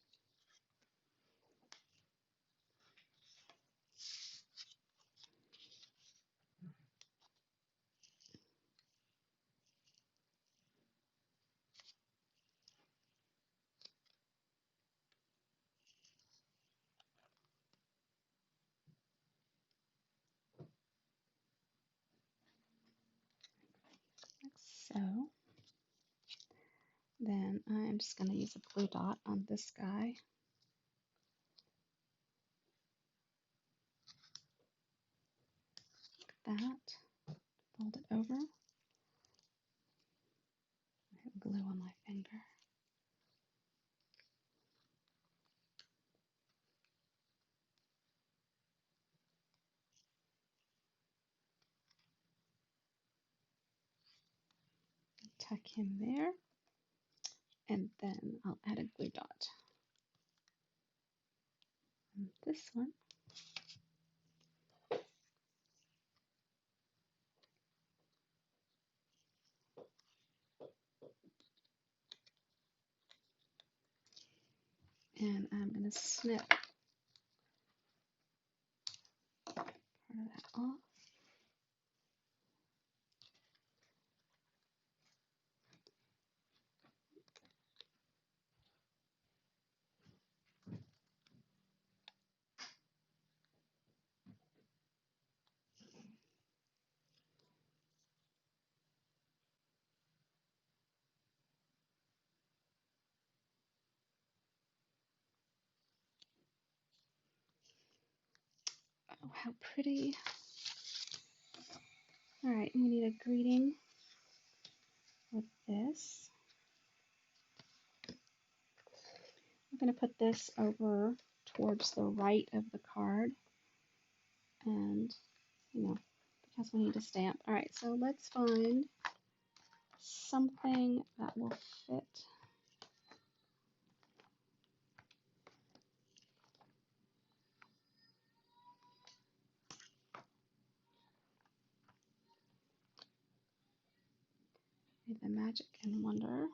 Like so. Then I'm just going to use a blue dot on this guy. Like that. Fold it over. I have glue on my finger. Tuck him there. And then I'll add a glue dot on this one. And I'm going to snip part of that off. how pretty. All right, we need a greeting with this. I'm going to put this over towards the right of the card, and because we need a stamp. All right, so let's find something that will fit. The Magic and Wonder.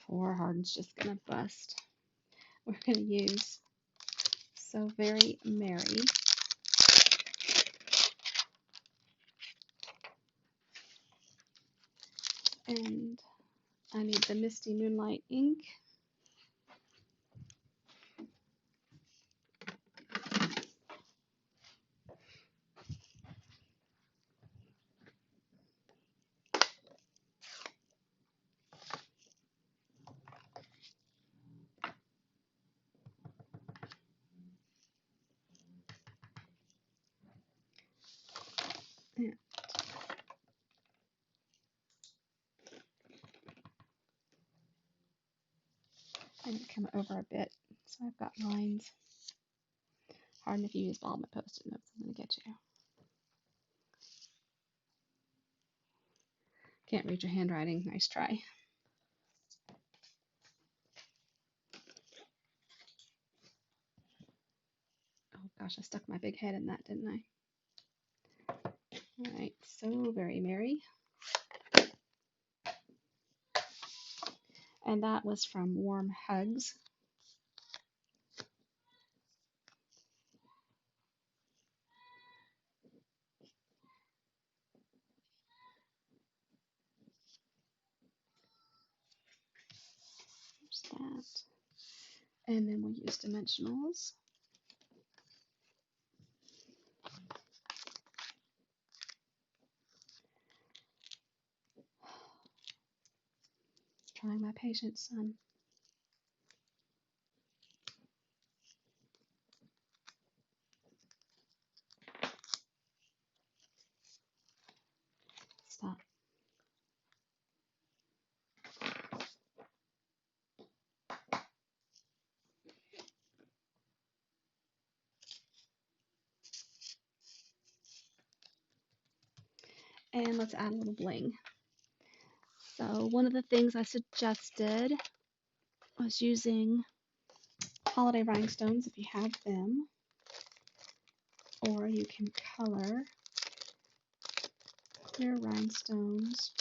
Poor Hardin's just gonna bust. We're gonna use So Very Merry. And I need the Misty Moonlight ink. And I'm gonna come over a bit so I've got lines. Hardin, if you use all my post-it notes, I'm gonna get you. Can't read your handwriting. Nice try. Oh gosh, I stuck my big head in that, didn't I? All right, So Very Merry. And that was from Warm Hugs. There's that. And then we'll use dimensionals. Trying my patience, son. Stop. And let's add a little bling. So one of the things I suggested was using holiday rhinestones if you have them, or you can color clear rhinestones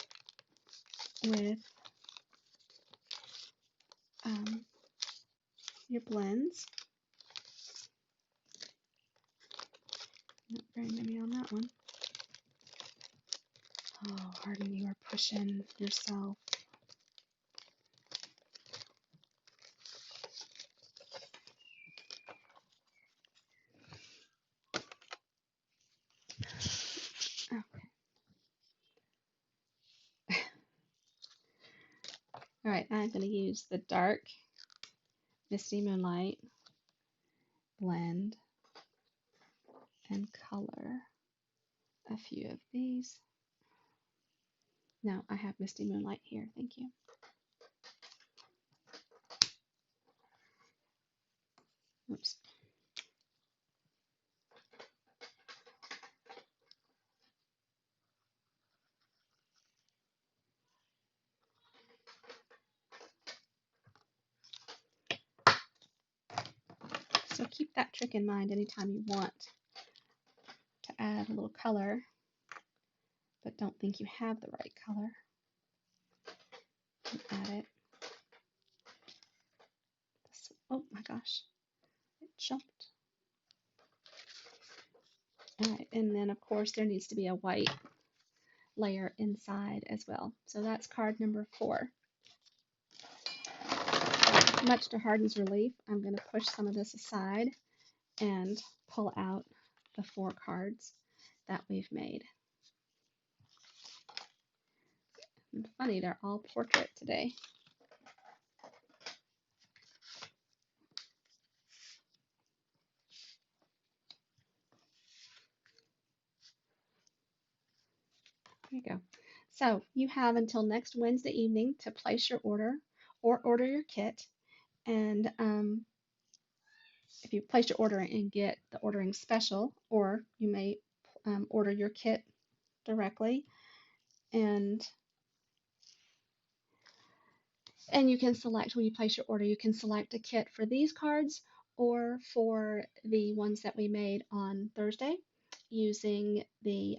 with your blends. Not very many on that one. Oh, Hardin, you are pushing yourself. Okay. All right, I'm going to use the dark Misty Moonlight blend and color a few of these. No, I have Misty Moonlight here. Thank you. Oops. So keep that trick in mind anytime you want to add a little color, but don't think you have the right color. Add it. Oh my gosh, it jumped. All right, and then of course there needs to be a white layer inside as well. So that's card number 4. Much to Hardin's relief, I'm going to push some of this aside and pull out the 4 cards that we've made. And funny, they're all portrait today. There you go. So you have until next Wednesday evening to place your order or order your kit. And if you place your order and get the ordering special, or you may order your kit directly, and you can select when you place your order, you can select a kit for these cards or for the ones that we made on Thursday using the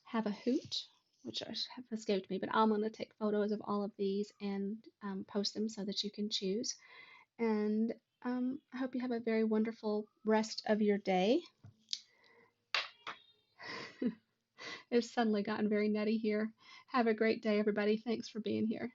Have a Hoot, which have escaped me, but I'm going to take photos of all of these and post them so that you can choose. And I hope you have a very wonderful rest of your day. It's suddenly gotten very nutty here. Have a great day, everybody. Thanks for being here.